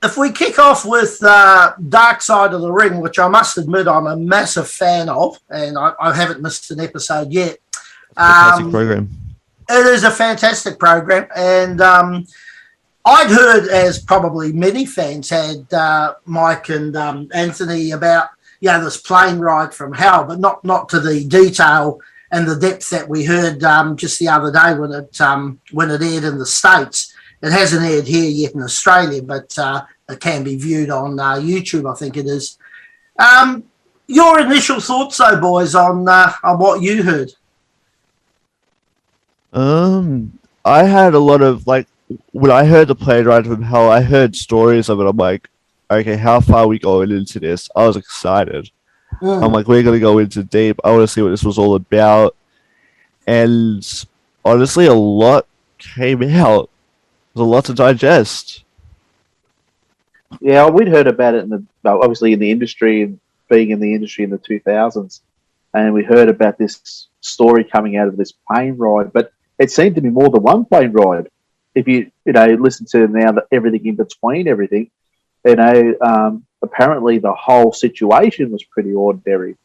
if we kick off with Dark Side of the Ring, which I must admit I'm a massive fan of, and I haven't missed an episode yet. Fantastic program. It is a fantastic program, and I'd heard, as probably many fans had, Mike and Anthony, about this plane ride from hell, but not to the detail and the depth that we heard just the other day when it aired in the States. It hasn't aired here yet in Australia, but it can be viewed on YouTube, I think it is. Your initial thoughts, though, boys, on what you heard? I had a lot of, like, when I heard the plane ride from hell, I heard stories of it. I'm like, okay, how far are we going into this? I was excited. I'm like, we're going to go into deep. I want to see what this was all about. And honestly, a lot came out. There's a lot to digest. Yeah, we'd heard about it obviously in the industry and being in the industry in the 2000s. And we heard about this story coming out of this plane ride, but it seemed to be more than one plane ride. If you listen to now everything in between everything, apparently the whole situation was pretty ordinary.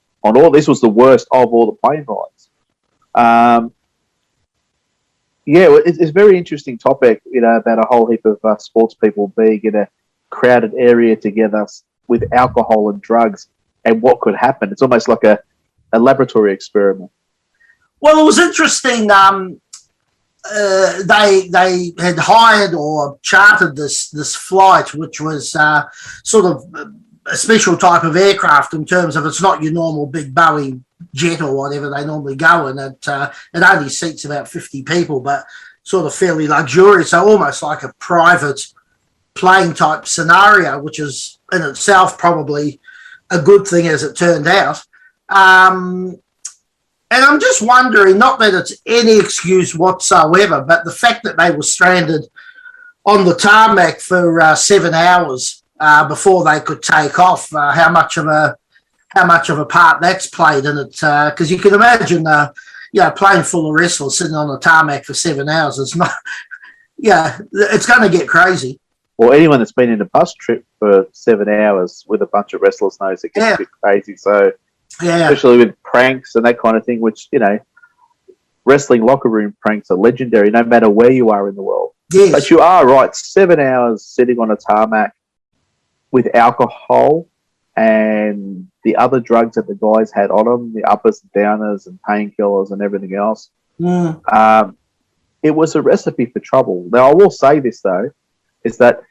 This was the worst of all the plane rides. It's a very interesting topic, about a whole heap of sports people being in a crowded area together with alcohol and drugs and what could happen. It's almost like a laboratory experiment. Well, it was interesting. They had hired or chartered this flight, which was sort of a special type of aircraft in terms of it's not your normal big Boeing jet or whatever they normally go in. It only seats about 50 people, but sort of fairly luxurious, so almost like a private plane type scenario, which is in itself probably a good thing as it turned out. And I'm just wondering, not that it's any excuse whatsoever, but the fact that they were stranded on the tarmac for 7 hours before they could take off, how much of a part that's played in it? Because you can imagine, a plane full of wrestlers sitting on the tarmac for 7 hours is not. It's going to get crazy. Well, anyone that's been in a bus trip for 7 hours with a bunch of wrestlers knows it gets a bit crazy. So. Yeah. Especially with pranks and that kind of thing, which, wrestling locker room pranks are legendary no matter where you are in the world. Yes. But you are right, 7 hours sitting on a tarmac with alcohol and the other drugs that the guys had on them, the uppers and downers and painkillers and everything else. It was a recipe for trouble. Now, I will say this, though, is that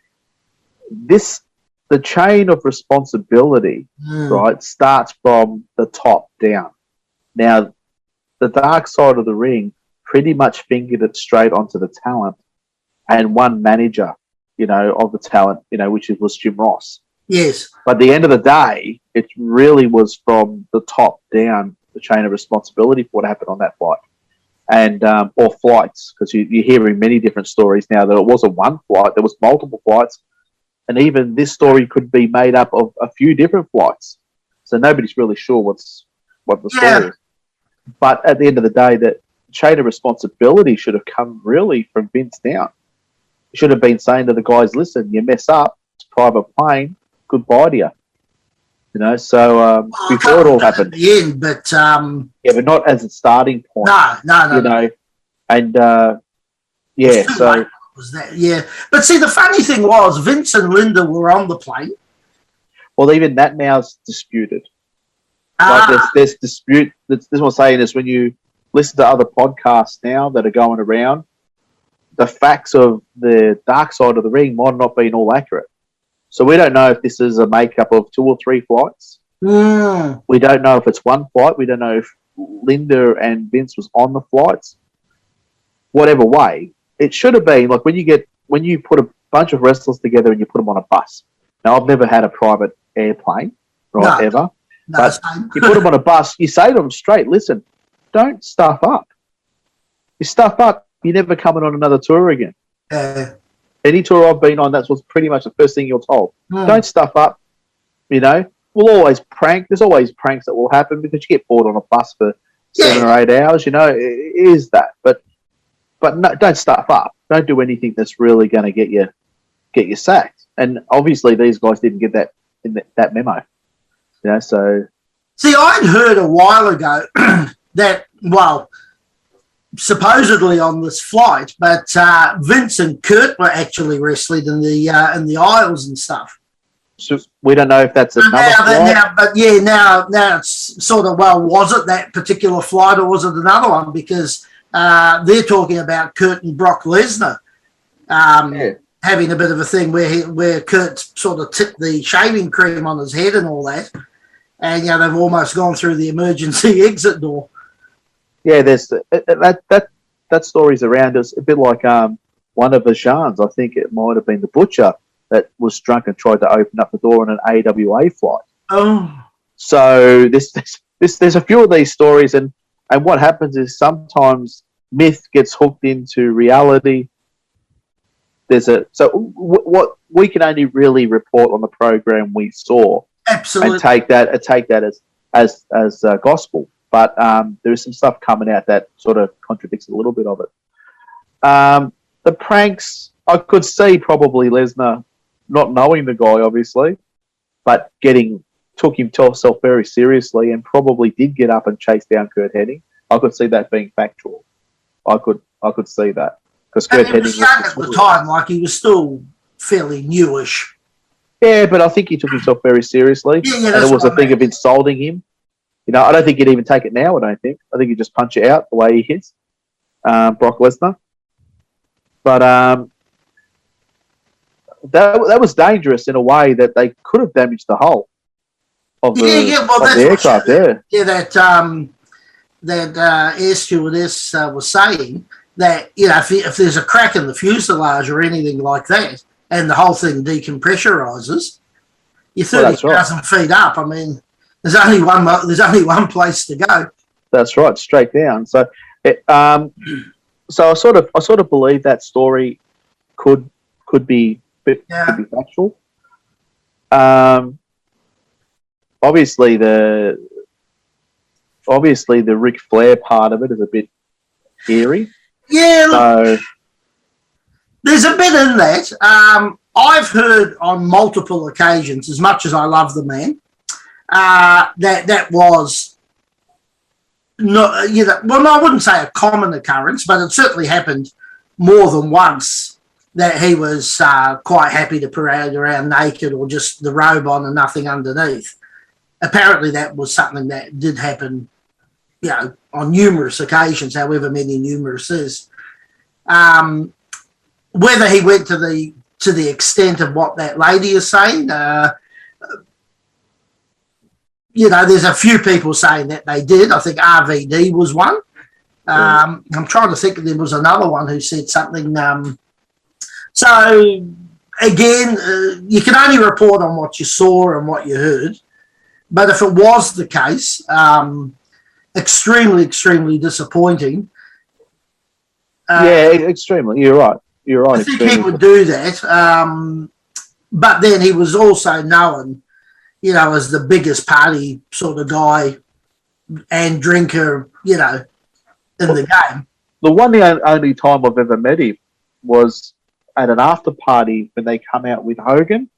the chain of responsibility, right, starts from the top down. Now, the Dark Side of the Ring pretty much fingered it straight onto the talent and one manager, of the talent, which was Jim Ross. Yes. But at the end of the day, it really was from the top down, the chain of responsibility for what happened on that flight. And or flights, because you're hearing many different stories now that it wasn't one flight, there was multiple flights. And even this story could be made up of a few different flights. So nobody's really sure what the story is. But at the end of the day, that chain of responsibility should have come really from Vince down. He should have been saying to the guys, listen, you mess up, it's a private plane, goodbye to you. So before it all happened. At the end, but... but not as a starting point. No. And, so... Was that, but see, the funny thing was Vince and Linda were on the plane. Well, even that now is disputed. There's dispute. This is what I'm saying is when you listen to other podcasts now that are going around, the facts of the Dark Side of the Ring might not be all accurate. So we don't know if this is a makeup of 2 or 3 flights. We don't know if it's one flight. We don't know if Linda and Vince was on the flights. Whatever way. It should have been like when you put a bunch of wrestlers together and you put them on a bus. Now, I've never had a private airplane, right, ever. But you put them on a bus, you say to them straight, listen, don't stuff up. You stuff up, you're never coming on another tour again. Any tour I've been on, that's what's pretty much the first thing you're told. Don't stuff up, We'll always prank. There's always pranks that will happen because you get bored on a bus for 7 or 8 hours, it is that. But no, don't stuff up. Don't do anything that's really going to get get you sacked. And obviously these guys didn't get that in that memo. So... See, I'd heard a while ago that, well, supposedly on this flight, but Vince and Kurt were actually wrestling in the aisles and stuff. So we don't know if that's another flight. Now it's sort of, well, was it that particular flight or was it another one? Because they're talking about Kurt and Brock Lesnar having a bit of a thing where Kurt sort of tipped the shaving cream on his head and all that. And, they've almost gone through the emergency exit door. Yeah, there's that story's around us a bit like one of the Shans. I think it might have been the Butcher that was drunk and tried to open up the door on an AWA flight. Oh. So there's a few of these stories, and what happens is sometimes myth gets hooked into reality. What we can only really report on the program we saw. Absolutely. And take that as gospel. But there is some stuff coming out that sort of contradicts a little bit of it. The pranks, I could see probably Lesnar not knowing the guy, obviously, but took himself very seriously and probably did get up and chase down Kurt Hennig. I could see that being factual. I could see that. Because Kurt Hennig was young at the time, like he was still fairly newish. Yeah, but I think he took himself very seriously. Yeah, and it was a thing of insulting him. I don't think he'd even take it now, I don't think. I think he'd just punch it out the way he hits Brock Lesnar. But that was dangerous in a way that they could have damaged the hull of the aircraft there. Yeah, that air stewardess was saying that, if there's a crack in the fuselage or anything like that, and the whole thing decompressurizes, you're 30,000 feet up. I mean, there's only one place to go. That's right, straight down. So, so I sort of believe that story could be factual. Obviously the Ric Flair part of it is a bit eerie. Yeah. Look, there's a bit in that. I've heard on multiple occasions, as much as I love the man, that was not, well, I wouldn't say a common occurrence, but it certainly happened more than once that he was quite happy to parade around naked or just the robe on and nothing underneath. Apparently that was something that did happen, on numerous occasions, however many numerous is. Whether he went to the extent of what that lady is saying, there's a few people saying that they did. I think RVD was one. I'm trying to think if there was another one who said something. So, again, you can only report on what you saw and what you heard. But if it was the case, extremely, extremely disappointing. Extremely. You're right. I think he would do that. But then he was also known, as the biggest party sort of guy and drinker, in the game. The only time I've ever met him was at an after party when they come out with Hogan.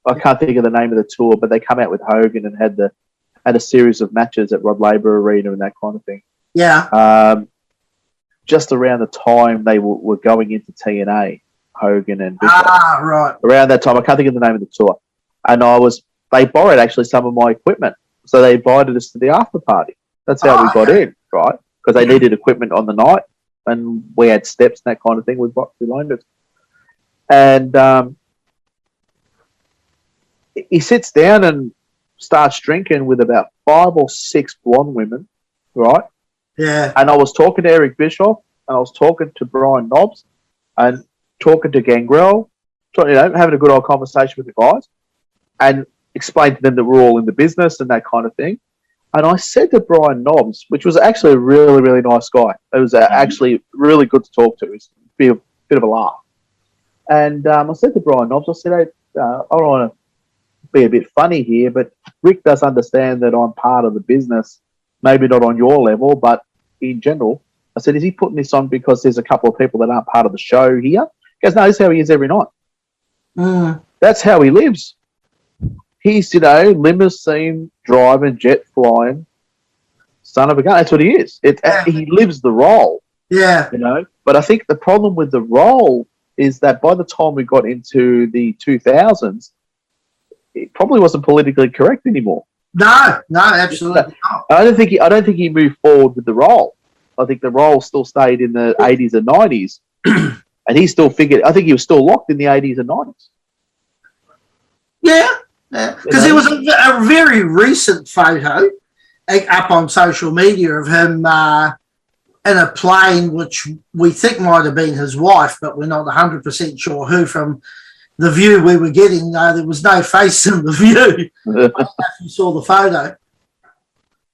I can't think of the name of the tour, but they come out with Hogan and had a series of matches at Rod Laver Arena and that kind of thing. Yeah. Just around the time they were going into TNA, Hogan and Bishop. Right. Around that time, I can't think of the name of the tour. And they borrowed actually some of my equipment. So they invited us to the after party. That's how we got in, right? Because they needed equipment on the night and we had steps and that kind of thing. We loaned it. And he sits down and starts drinking with about 5 or 6 blonde women, right? Yeah. And I was talking to Eric Bischoff, and I was talking to Brian Knobs, and talking to Gangrel, having a good old conversation with the guys, and explained to them that we're all in the business and that kind of thing. And I said to Brian Knobs, which was actually a really, really nice guy. It was actually really good to talk to. It was a bit of a laugh. And I said to Brian Knobs, I said, hey, I don't want to be a bit funny here, but Rick does understand that I'm part of the business, maybe not on your level, but in general. I said, is he putting this on because there's a couple of people that aren't part of the show here He goes, no, this is how he is every night. Mm. That's how he lives. He's, limousine driving, jet flying, son of a gun. That's what he is. He lives the role. Yeah. But I think the problem with the role is that by the time we got into the 2000s, it probably wasn't politically correct anymore. No, absolutely not. I don't think he moved forward with the role. I think the role still stayed in the 80s and 90s, and he still figured. I think he was still locked in the 80s and 90s. Yeah, because there was a very recent photo up on social media of him in a plane, which we think might have been his wife, but we're not 100% sure who. From the view we were getting, there was no face in the view. I don't know if you saw the photo.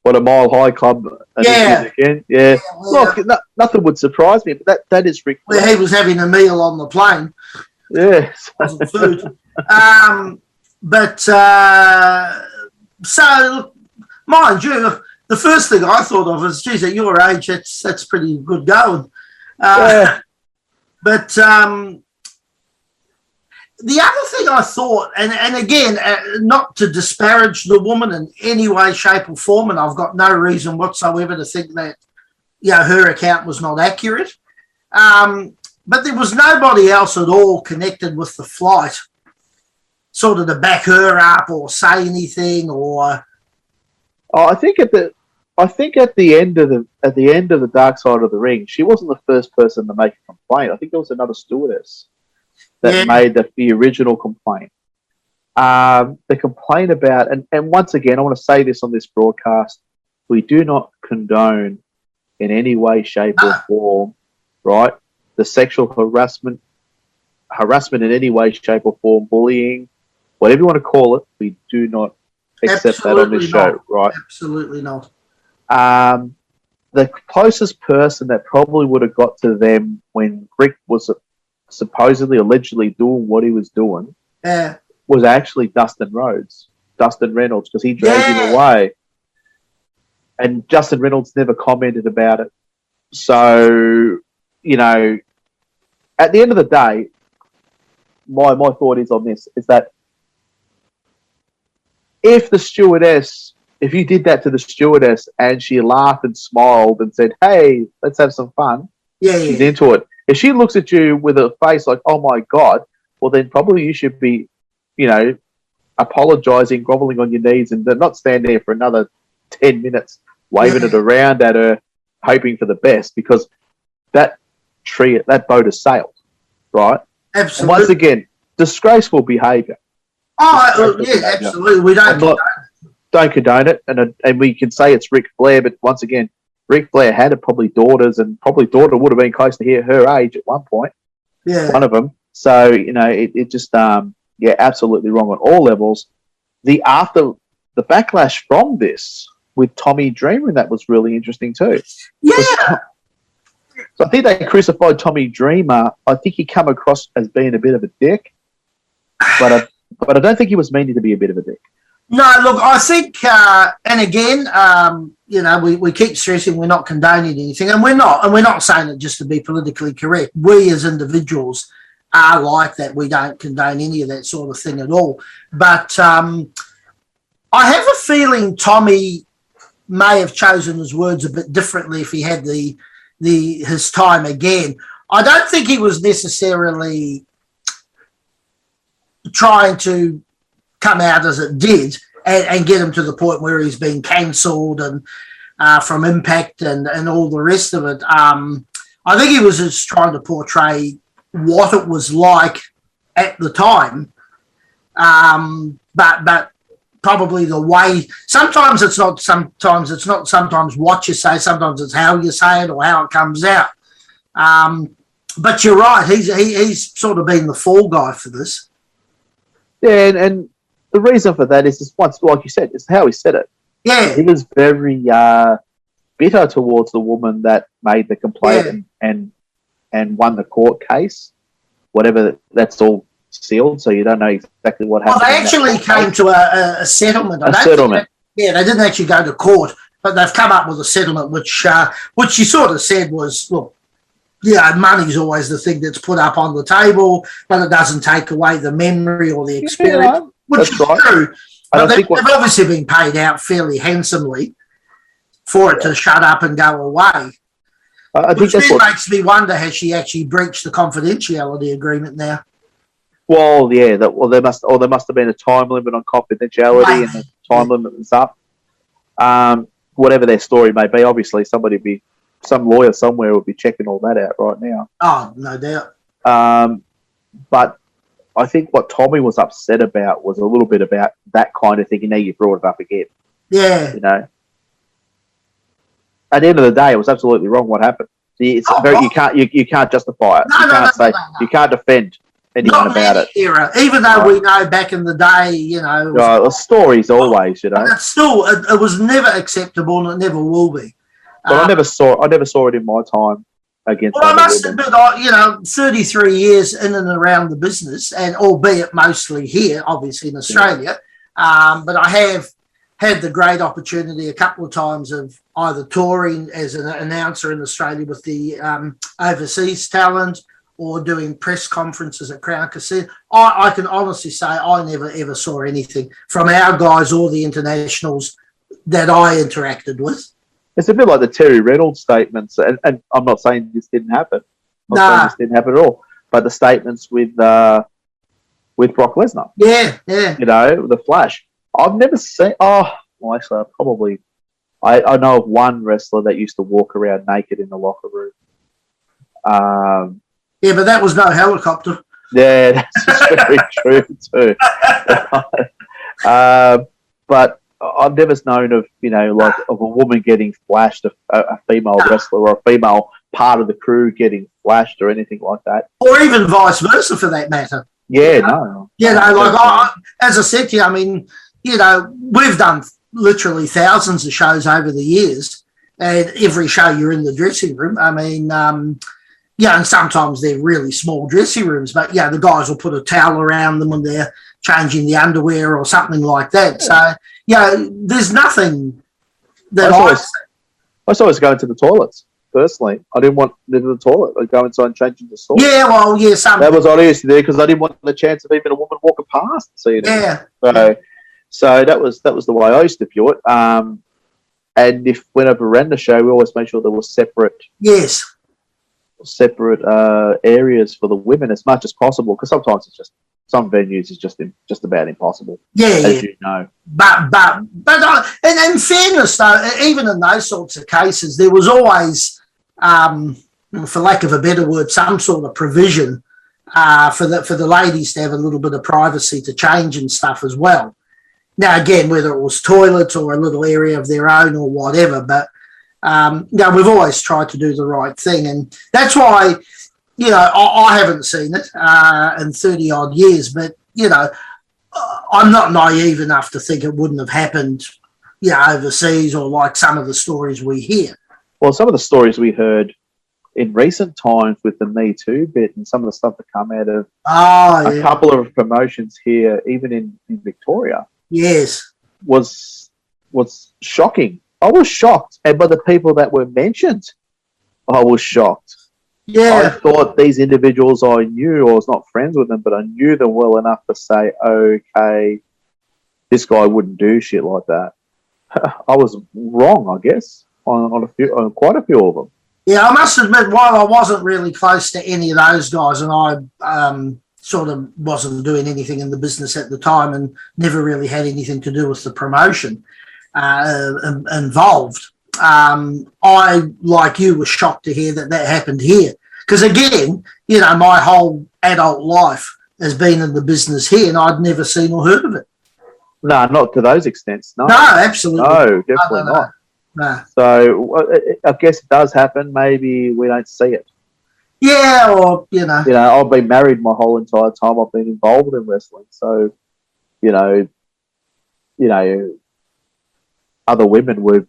What a Mile High Club. Again. Yeah. Well, look, nothing would surprise me, but that is Ric Flair. Where he was having a meal on the plane. Yeah. It wasn't food. So, mind you, the first thing I thought of was, geez, at your age, that's pretty good going. But the other thing I thought, and again, not to disparage the woman in any way, shape or form, and I've got no reason whatsoever to think that, her account was not accurate. But there was nobody else at all connected with the flight, sort of to back her up or say anything or. Oh, I think at the end of the Dark Side of the Ring, she wasn't the first person to make a complaint. I think there was another stewardess that made the original complaint. The complaint about, and once again, I want to say this on this broadcast: we do not condone in any way, shape, or form, right, the sexual harassment in any way, shape, or form, bullying, whatever you want to call it. We do not accept that on this show, right? Absolutely not. The closest person that probably would have got to them when Rick was supposedly, allegedly doing what he was doing was actually Dustin Reynolds, because he dragged him away. And Justin Reynolds never commented about it. So, at the end of the day, my thought is on this, is that if you did that to the stewardess and she laughed and smiled and said, hey, let's have some fun, she's into it. If she looks at you with a face like, oh my God, well then probably you should be, apologising, grovelling on your knees and not stand there for another 10 minutes waving it around at her, hoping for the best, because that boat has sailed, right? Absolutely. And once again, disgraceful behaviour. Oh, yeah, absolutely. We don't condone it, and we can say it's Ric Flair, but once again, Ric Flair had probably daughters, and probably daughter would have been close to her age at one point. Yeah, one of them. So it just absolutely wrong on all levels. The backlash from this with Tommy Dreamer, and that was really interesting too. Yeah. So I think they crucified Tommy Dreamer. I think he come across as being a bit of a dick, but I don't think he was meaning to be a bit of a dick. No, look, I think, and again, we keep stressing we're not condoning anything, and we're not saying it just to be politically correct. We as individuals are like that. We don't condone any of that sort of thing at all. But I have a feeling Tommy may have chosen his words a bit differently if he had his time again. I don't think he was necessarily trying to come out as it did and get him to the point where he's been cancelled and from Impact and all the rest of it. I think he was just trying to portray what it was like at the time, but probably the way. Sometimes it's not sometimes what you say, sometimes it's how you say it or how it comes out. But you're right, he's sort of been the fall guy for this. Yeah, and the reason for that is once, like you said, it's how he said it. Yeah, he was very bitter towards the woman that made the complaint and won the court case. Whatever, that's all sealed, so you don't know exactly what happened. Well, they actually came to a settlement. They didn't actually go to court, but they've come up with a settlement, which she sort of said was, look, money's always the thing that's put up on the table, but it doesn't take away the memory or the experience, which is true. But they've obviously been paid out fairly handsomely for it to shut up and go away. I think that's what makes me wonder: has she actually breached the confidentiality agreement now? Well, yeah. There must have been a time limit on confidentiality, and the time limit was up. Whatever their story may be, obviously some lawyer somewhere will be checking all that out right now. Oh, no doubt. But I think what Tommy was upset about was a little bit about that kind of thing. You know, you brought it up again. Yeah. You know, at the end of the day, it was absolutely wrong what happened. You can't justify it. You can't defend anyone about it. Era, even though we know back in the day, you know, the stories always, you know. It's still, it was never acceptable, and it never will be. But I never saw it in my time against. Well, I must admit, 33 years in and around the business, and albeit mostly here, obviously in Australia, but I have had the great opportunity a couple of times of either touring as an announcer in Australia with the overseas talent, or doing press conferences at Crown Casino. I can honestly say I never ever saw anything from our guys or the internationals that I interacted with. It's a bit like the Terry Reynolds statements, and I'm not saying this didn't happen. I'm not saying this didn't happen at all. But the statements with Brock Lesnar. Yeah. You know, the Flash. I've never seen. Actually, I know of one wrestler that used to walk around naked in the locker room. Yeah, but that was no helicopter. Yeah, that's very true too. But I've never known of, of a woman getting flashed, a female wrestler or a female part of the crew getting flashed or anything like that. Or even vice versa for that matter. Yeah, no. As I said to you, I mean, we've done literally thousands of shows over the years, and every show you're in the dressing room. I mean, and sometimes they're really small dressing rooms, but the guys will put a towel around them when they're changing the underwear or something like that. So, there's nothing that I always go into the toilets, personally. I didn't want to go to the toilet. I'd go inside and change into the stall. Yeah, well, yeah. That was what I used to do because I didn't want the chance of even a woman walking past to see it. Yeah. So that was the way I used to view it. And if whenever we ran the show, we always made sure there were separate areas for the women as much as possible, because sometimes it's just some venues is just about impossible. As you know. But in fairness though, even in those sorts of cases, there was always, for lack of a better word, some sort of provision for the ladies to have a little bit of privacy to change and stuff as well. Now again, whether it was toilets or a little area of their own or whatever, but we've always tried to do the right thing, and that's why. I haven't seen it in 30 odd years, but I'm not naive enough to think it wouldn't have happened, overseas, or like some of the stories we hear. Well, some of the stories we heard in recent times with the Me Too bit and some of the stuff that come out of a couple of promotions here, even in Victoria, was shocking. I was shocked, and by the people that were mentioned, I was shocked. Yeah, I thought these individuals I knew, or I was not friends with them, but I knew them well enough to say, okay, this guy wouldn't do shit like that. I was wrong, I guess, on quite a few of them. Yeah, I must admit, while I wasn't really close to any of those guys, and I sort of wasn't doing anything in the business at the time, and never really had anything to do with the promotion involved. I, like you, was shocked to hear that happened here. Because again, my whole adult life has been in the business here, and I'd never seen or heard of it. No, not to those extents. No, absolutely. No, definitely not. No. So I guess it does happen. Maybe we don't see it. Yeah, or I've been married my whole entire time. I've been involved in wrestling, so other women were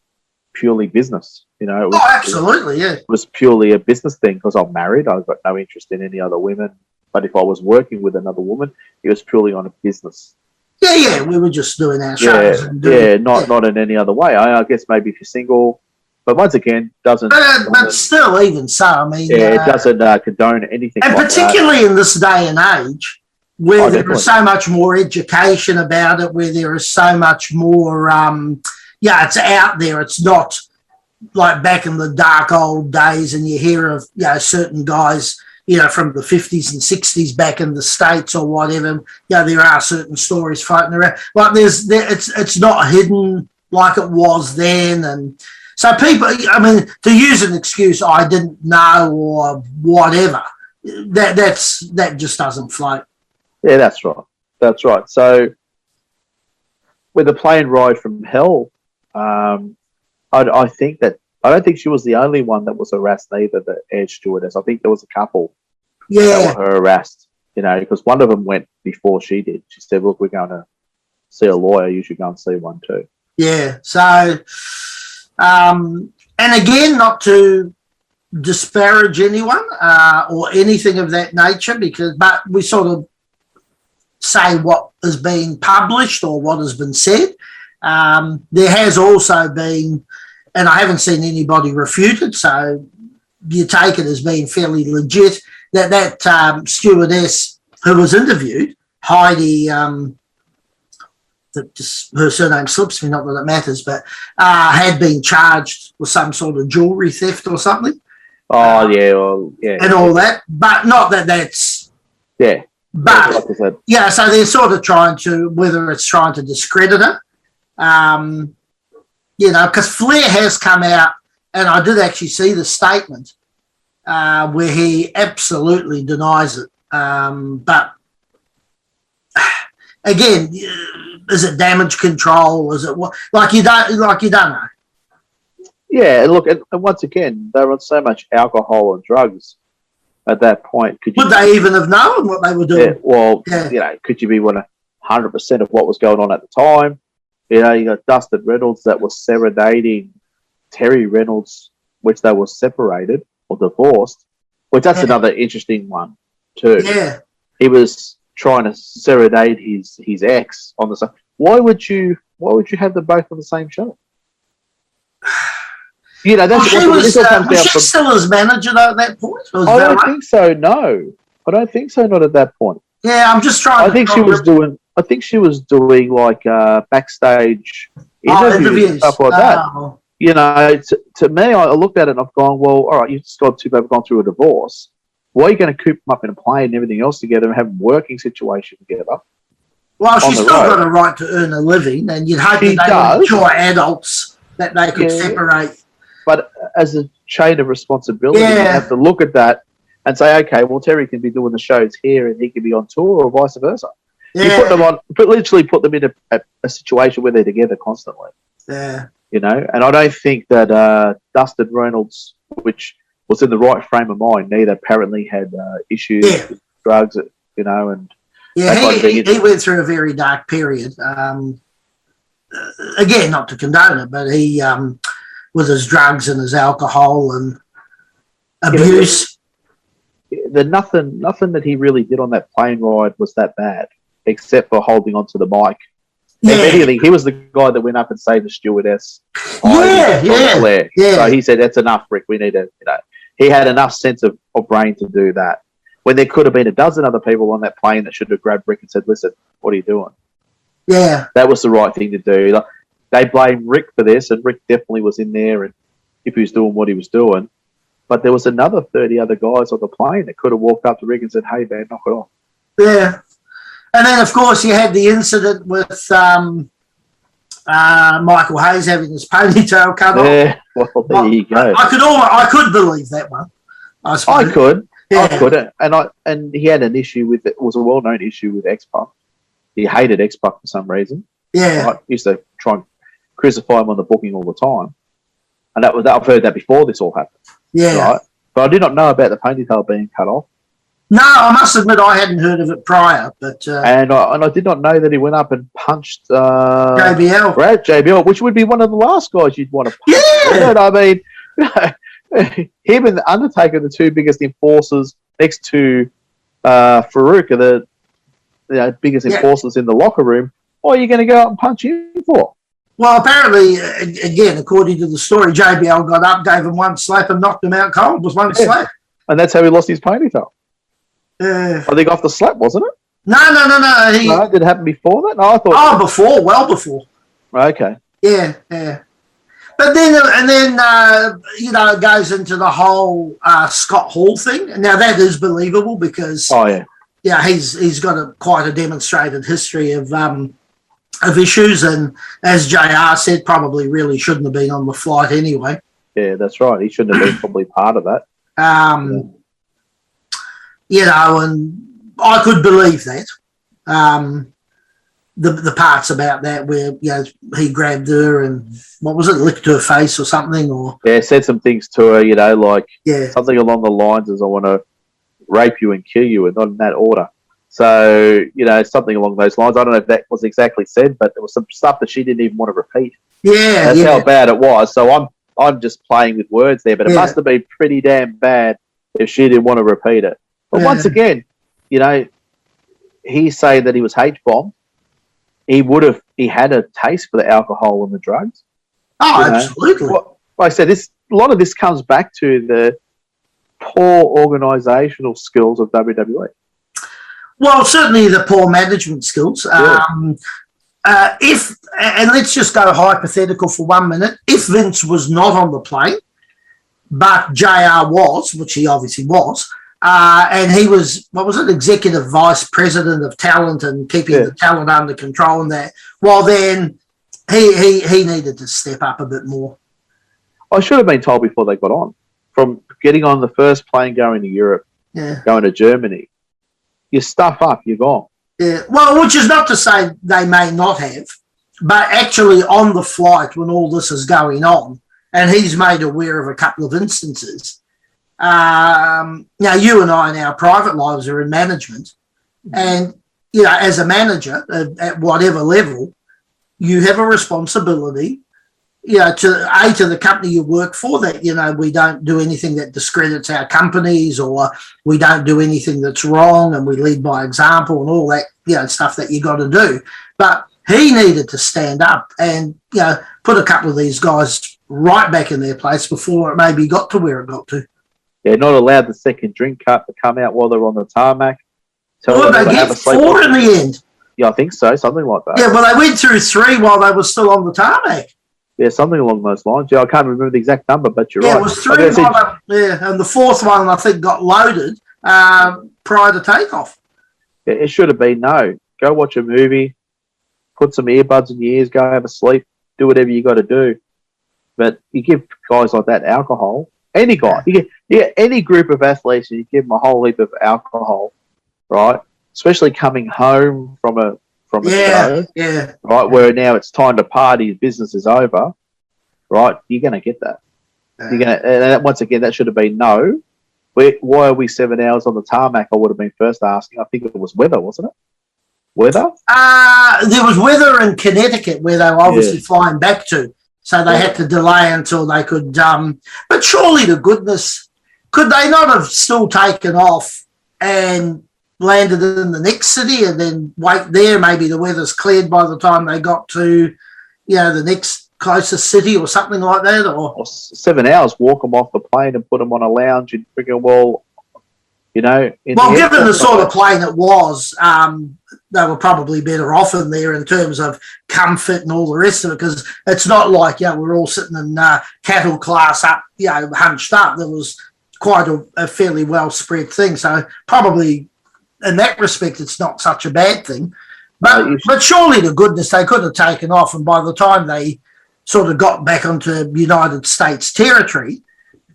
purely business. Absolutely, yeah. It was purely a business thing because I'm married. I've got no interest in any other women. But if I was working with another woman, it was purely on a business. Yeah, we were just doing our shows. Not in any other way. I guess maybe if you're single, But once again, doesn't. But still, even so, I mean, it doesn't condone anything. And like particularly that. In this day and age, where there is so much more education about it, where there is so much more, it's out there. It's not like back in the dark old days, and you hear of certain guys, from the 50s and 60s back in the States or whatever. There are certain stories floating around. Like it's not hidden like it was then, and so people. I mean, to use an excuse, I didn't know or whatever. That just doesn't float. Yeah, that's right. That's right. So with the plane ride from hell, I think that I don't think she was the only one that was harassed either, the air stewardess. I think there was a couple that were harassed, because one of them went before she did. She said, look, we're going to see a lawyer. You should go and see one too. Yeah. So, and again, not to disparage anyone or anything of that nature, but we sort of say what is being published or what has been said. There has also been, and I haven't seen anybody refute it, so you take it as being fairly legit, that stewardess who was interviewed, Heidi, her surname slips me, not that it matters, but had been charged with some sort of jewellery theft or something. Oh, and all that, but not that's... Yeah. But, so they're sort of trying to, whether it's trying to discredit her, because Flair has come out, and I did actually see the statement where he absolutely denies it. But again, is it damage control? Is it what? Like you don't know. Yeah, look, and once again, they were on so much alcohol and drugs at that point. Would they even have known what they were doing? Could you be 100% of what was going on at the time? You got Dustin Reynolds that was serenading Terry Reynolds, which they were separated or divorced, which that's another interesting one too. Yeah. He was trying to serenade his ex on the same. Why would you have them both on the same show? That's she was she still his manager though at that point? I don't think so. No, I don't think so. Not at that point. Yeah, I'm just trying. I think she was doing like backstage interviews and stuff like that. To me, I looked at it and I've gone, well, all right, you've just got two people gone through a divorce. Why are you going to coop them up in a plane and everything else together and have a working situation together? Well, she's still got a right to earn a living, and you'd hope that they would enjoy adults that they could separate. But as a chain of responsibility, you have to look at that and say, okay, well, Terry can be doing the shows here and he can be on tour, or vice versa. Yeah. You put them on, but literally put them in a situation where they're together constantly. Yeah. And I don't think that Dustin Reynolds, which was in the right frame of mind, neither apparently had issues with drugs, and he went through a very dark period. Again, not to condone it, but he with his drugs and his alcohol and abuse. Nothing that he really did on that plane ride was that bad, except for holding onto the mic. Yeah. If anything, he was the guy that went up and saved the stewardess. Yeah. So he said, "That's enough, Rick. We need to." He had enough sense of brain to do that. When there could have been a dozen other people on that plane that should have grabbed Rick and said, "Listen, what are you doing?" Yeah, that was the right thing to do. Like, they blame Rick for this, and Rick definitely was in there, and if he was doing what he was doing. But there was another 30 other guys on the plane that could have walked up to Rick and said, "Hey, man, knock it off." Yeah. And then, of course, you had the incident with Michael Hayes having his ponytail cut off. Yeah, well, there you go. I could believe that one. I could. And he had an issue with it. Was a well-known issue with X-Pac. He hated X-Pac for some reason. Yeah. I used to try and crucify him on the booking all the time. And I've heard that before this all happened. Yeah. Right? But I did not know about the ponytail being cut off. No, I must admit I hadn't heard of it prior. But and I did not know that he went up and punched JBL, which would be one of the last guys you'd want to punch. Yeah. You know what I mean? Him and the Undertaker, the two biggest enforcers next to Farouk, are the biggest enforcers in the locker room. What are you going to go out and punch him for? Well, apparently, again, according to the story, JBL got up, gave him one slap, and knocked him out cold with one slap. And that's how he lost his ponytail. I think off the slap, wasn't it? No. No, did it happen before that? No, I thought. Well before. Okay. Yeah. But then, it goes into the whole Scott Hall thing. Now that is believable because, he's got quite a demonstrated history of issues, and as JR said, probably really shouldn't have been on the flight anyway. Yeah, that's right. He shouldn't have been probably part of that. And I could believe that. The parts about that where he grabbed her and what was it, licked her face or something, or said some things to her, something along the lines as I want to rape you and kill you, and not in that order. So something along those lines. I don't know if that was exactly said, but there was some stuff that she didn't even want to repeat. Yeah, that's how bad it was. So I'm just playing with words there, but it must have been pretty damn bad if she didn't want to repeat it. But once again, he's saying that he was H-bombed. He had a taste for the alcohol and the drugs. Oh, absolutely. Like I said, a lot of this comes back to the poor organisational skills of WWE. Well, certainly the poor management skills. And let's just go hypothetical for 1 minute. If Vince was not on the plane, but JR was, which he obviously was, and he was, executive vice president of talent and keeping the talent under control and that, well, then he needed to step up a bit more. I should have been told before they got on. From getting on the first plane going to Europe, going to Germany, you stuff up, you're gone. Yeah, well, which is not to say they may not have, but actually on the flight when all this is going on, and he's made aware of a couple of instances. Now, you and I in our private lives are in management, and, as a manager at whatever level, you have a responsibility, to the company you work for, that, we don't do anything that discredits our companies, or we don't do anything that's wrong, and we lead by example and all that, stuff that you got to do. But he needed to stand up and, put a couple of these guys right back in their place before it maybe got to where it got to. Yeah, not allowed the second drink cup to come out while they're on the tarmac. Well, they get 4 in the end. Yeah, I think so, something like that. Yeah, well, they went through 3 while they were still on the tarmac. Yeah, something along those lines. Yeah, I can't remember the exact number, but you're right. Yeah, it was 3 and the 4th one, I think, got loaded prior to takeoff. Yeah, it should have been no. Go watch a movie, put some earbuds in your ears, go have a sleep, do whatever you got to do. But you give guys like that alcohol, any guy, you get any group of athletes, and you give them a whole heap of alcohol, right? Especially coming home from a show, right, where now it's time to party, business is over, right? You're going to get that. You're going to, and once again, that should have been no. Why are we 7 hours on the tarmac? I would have been first asking. I think it was weather, wasn't it? Weather? There was weather in Connecticut where they were obviously flying back to, so they had to delay until they could. But surely, to goodness, could they not have still taken off and landed in the next city and then wait there? Maybe the weather's cleared by the time they got to, the next closest city or something like that. Or 7 hours, walk them off the plane and put them on a lounge and figure, given the sort of plane it was, they were probably better off in there in terms of comfort and all the rest of it, because it's not like, we're all sitting in cattle class up, hunched up. There was quite a fairly well spread thing. So probably, in that respect, it's not such a bad thing. But surely, to goodness, they could have taken off, and by the time they sort of got back onto United States territory,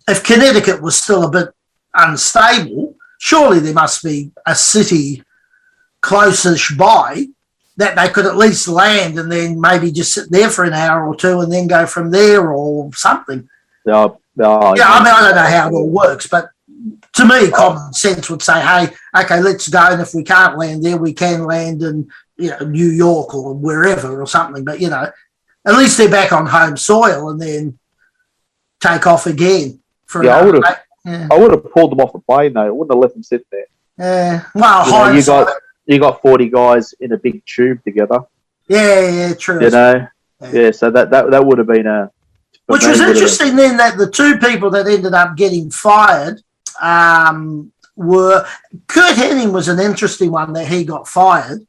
if Connecticut was still a bit unstable, surely there must be a city close-ish by that they could at least land and then maybe just sit there for an hour or two and then go from there or something. I don't know how it all works, but to me, common sense would say, hey, okay, let's go, and if we can't land there, we can land in New York or wherever or something. But, at least they're back on home soil and then take off again. I would have pulled them off the plane, though. I wouldn't have let them sit there. Well, you got 40 guys in a big tube together. Yeah, true. Yeah, so that would have been a... Which was interesting then, that the two people that ended up getting fired were... Kurt Hennig was an interesting one that he got fired.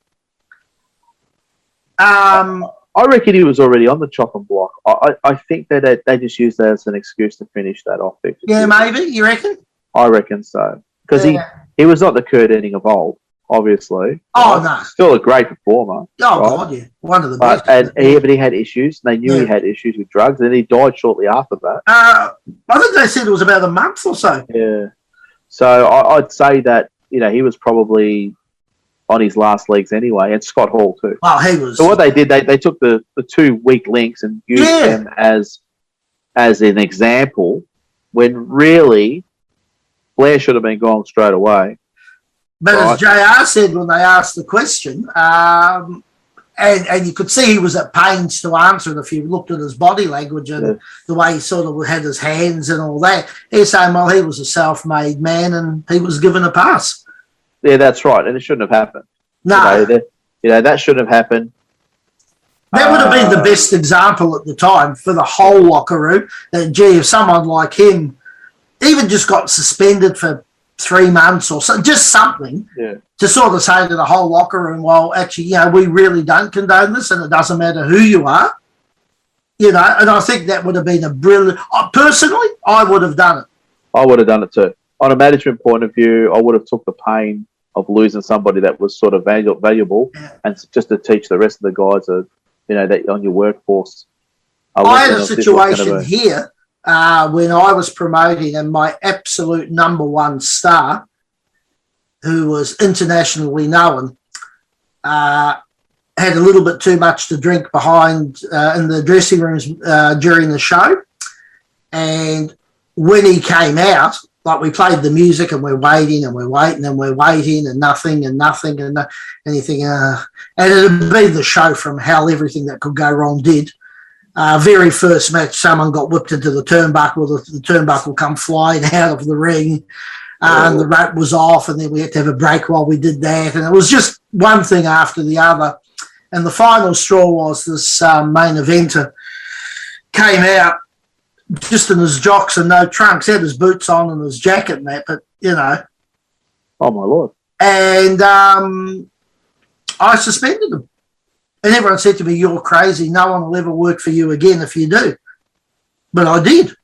I reckon he was already on the chopping block. I think that they just used that as an excuse to finish that off. Yeah, maybe. You reckon? I reckon so. Because he was not the Kurt Hennig of old, obviously. Oh, no. Still a great performer. Oh, right? God, yeah. One of the best. But he had issues. And they knew he had issues with drugs. And he died shortly after that. I think they said it was about a month or so. Yeah. So I'd say that, he was probably on his last legs anyway, and Scott Hall too. Oh, he was. So what they did, they took the two weak links and used them as an example, when really Blair should have been gone straight away. But as JR said when they asked the question, and you could see he was at pains to answer it if you looked at his body language and the way he sort of had his hands and all that. He's saying, well, he was a self-made man and he was given a pass. Yeah, that's right, and it shouldn't have happened. No, that shouldn't have happened. That would have been the best example at the time for the whole locker room. That gee, if someone like him even just got suspended for 3 months or so, just something to sort of say to the whole locker room, well, actually, we really don't condone this, and it doesn't matter who you are. And I think that would have been a brilliant. Personally, I would have done it. I would have done it too. On a management point of view, I would have took the pain of losing somebody that was sort of valuable, and just to teach the rest of the guys that on your workforce. I had a situation here when I was promoting, and my absolute number one star, who was internationally known, had a little bit too much to drink behind in the dressing rooms during the show. And when he came out, like we played the music and we're waiting and we're waiting and we're waiting and nothing and nothing and anything. And it'd be the show from hell, everything that could go wrong did. Very first match, someone got whipped into the turnbuckle. The turnbuckle come flying out of the ring. And the rope was off, and then we had to have a break while we did that. And it was just one thing after the other. And the final straw was this main eventer came out just in his jocks and no trunks, had his boots on and his jacket and that, but, Oh, my Lord. And I suspended him. And everyone said to me, you're crazy. No one will ever work for you again if you do. But I did.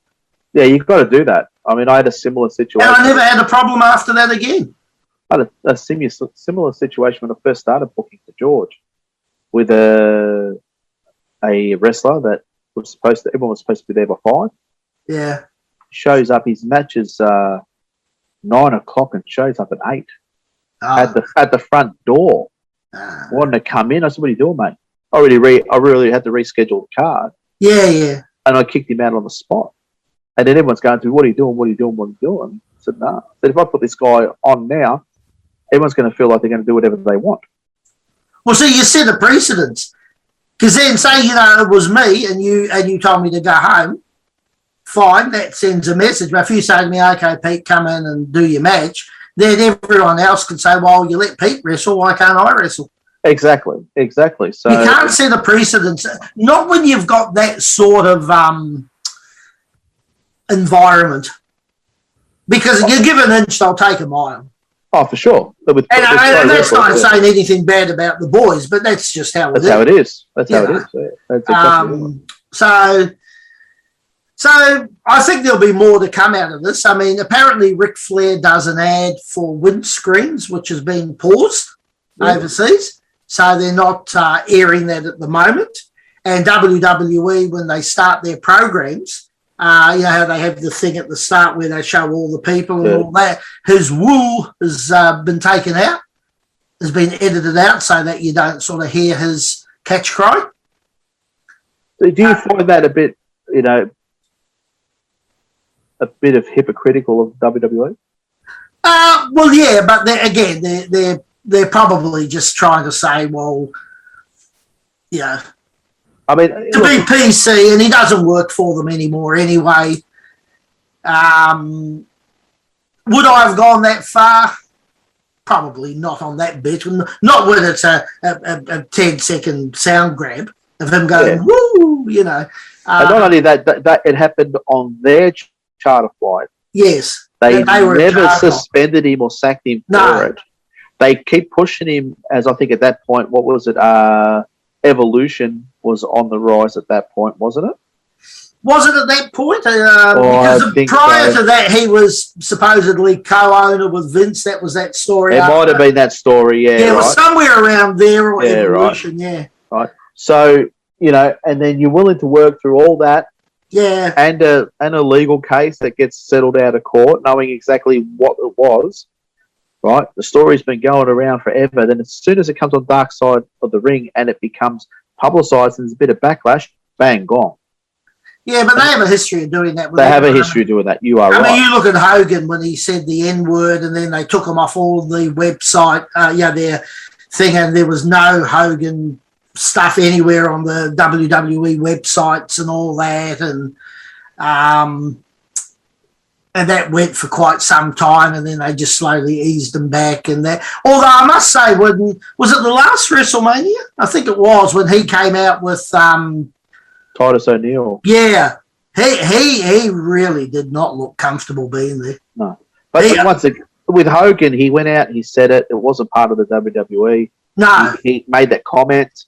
Yeah, you've got to do that. I mean, I had a similar situation. And I never had a problem after that again. I had a similar situation when I first started booking for George with a wrestler that everyone was supposed to be there by 5. Yeah. Shows up, his match is 9 o'clock and shows up at 8 at the front door. Wanting to come in. I said, what are you doing, mate? I really had to reschedule the card. Yeah. And I kicked him out on the spot. And then everyone's going through, what are you doing? What are you doing? What are you doing? I said, no. I said, if I put this guy on now, everyone's going to feel like they're going to do whatever they want. Well, see, you set a precedence. Because then, say, it was me and you told me to go home, fine, that sends a message. But if you say to me, okay, Pete, come in and do your match, then everyone else can say, well, you let Pete wrestle, why can't I wrestle? Exactly. So you can't set a precedence. Not when you've got that sort of environment. Because if you give an inch, they'll take a mile. Oh, for sure. And that's not saying anything bad about the boys, but that's just how it is. That's how it is. That's how it is. Yeah. That's exactly So I think there'll be more to come out of this. I mean, apparently Ric Flair does an ad for windscreens, which has been paused overseas. So they're not airing that at the moment. And WWE, when they start their programs, how they have the thing at the start where they show all the people and all that. His wool has been taken out, has been edited out so that you don't sort of hear his catch cry. So do you find that a bit, a bit of hypocritical of WWE? Well, yeah, but they're probably just trying to say, well, I mean, to be PC, and he doesn't work for them anymore anyway. Would I have gone that far? Probably not on that bit. Not when it's a 10-second sound grab. of him going, woo, you know. And not only that, that it happened on their charter flight. Yes. They were never suspended him or sacked him for it. They keep pushing him, as I think at that point, what was it? Evolution was on the rise at that point, wasn't it? Was it at that point? Because prior to that, he was supposedly co-owner with Vince. That was that story. It might have been that story, yeah. Yeah, it was somewhere around there, or Evolution, Right. So, you know, and then you're willing to work through all that. Yeah. And a legal case that gets settled out of court, knowing exactly what it was. Right? The story's been going around forever. Then as soon as it comes on Dark Side of the Ring and it becomes publicised and there's a bit of backlash, bang, gone. Yeah, but they have a history of doing that. They have a history of doing that. You are right. I mean, you look at Hogan when he said the N-word and then they took him off all the website, their thing, and there was no Hogan stuff anywhere on the WWE websites and all that. And that went for quite some time, and then they just slowly eased them back. And that, although I must say, was it the last WrestleMania? I think it was when he came out with Titus O'Neil. Yeah, he really did not look comfortable being there. No, but once again, with Hogan, he went out and he said it. It wasn't part of the WWE. No, he made that comment.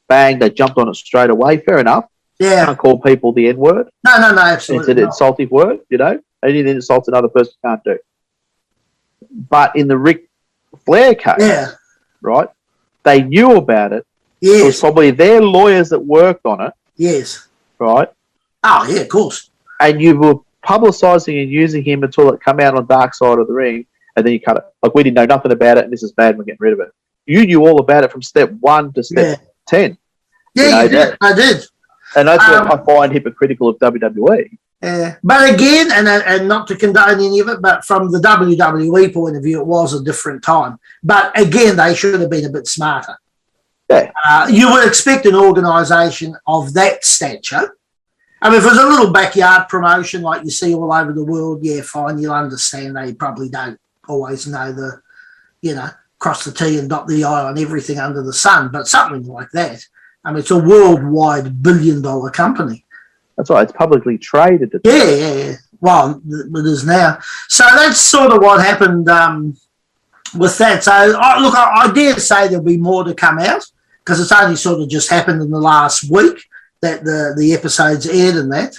Bang! They jumped on it straight away. Fair enough. Yeah, can't call people the N-word. No, absolutely. It's an insultive word, you know. Anything that insults another person can't do. But in the Ric Flair case, right, they knew about it. Yes. It was probably their lawyers that worked on it. Yes. Right? Oh, yeah, of course. And you were publicising and using him until it come out on Dark Side of the Ring, and then you cut it. Like, we didn't know nothing about it, and this is bad, we're getting rid of it. You knew all about it from step 1 to step 10. Yeah, you did. I did. And that's what I find hypocritical of WWE. Yeah, but again, and not to condone any of it, but from the WWE point of view, it was a different time. But again, they should have been a bit smarter. Yeah. You would expect an organisation of that stature. I mean, if it was a little backyard promotion like you see all over the world, yeah, fine, you'll understand they probably don't always know cross the T and dot the I on everything under the sun, but something like that. I mean, it's a worldwide billion-dollar company. That's right. It's publicly traded. Yeah. Well, it is now. So that's sort of what happened with that. So, I dare say there'll be more to come out because it's only sort of just happened in the last week that the episodes aired and that.